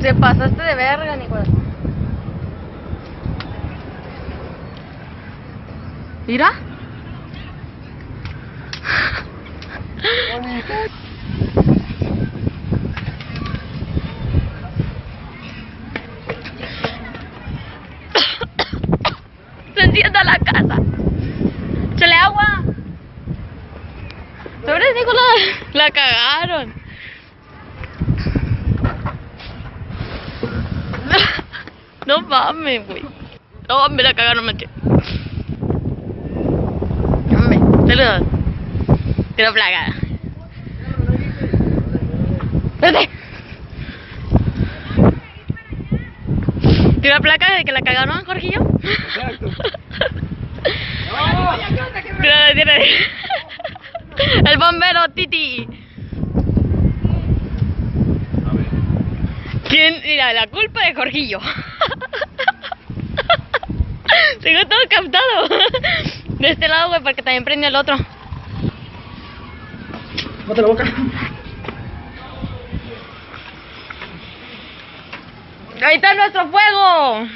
Te pasaste de verga, Nicolás. Mira. Se encienda la casa. Échale agua. Sobre Nicolás. La cagaron. No mames, güey. No, me la cagaron, mete. Hombre, te lo plaga. Espérate. ¿Te la placa de que la cagaron, Jorgillo? Exacto. Mira, tiene. El bombero, Titi. ¿Quién? Mira, la culpa de Jorgillo. Tengo todo captado. De este lado, güey, para que también prenda el otro. Bota la boca. Ahí está nuestro fuego.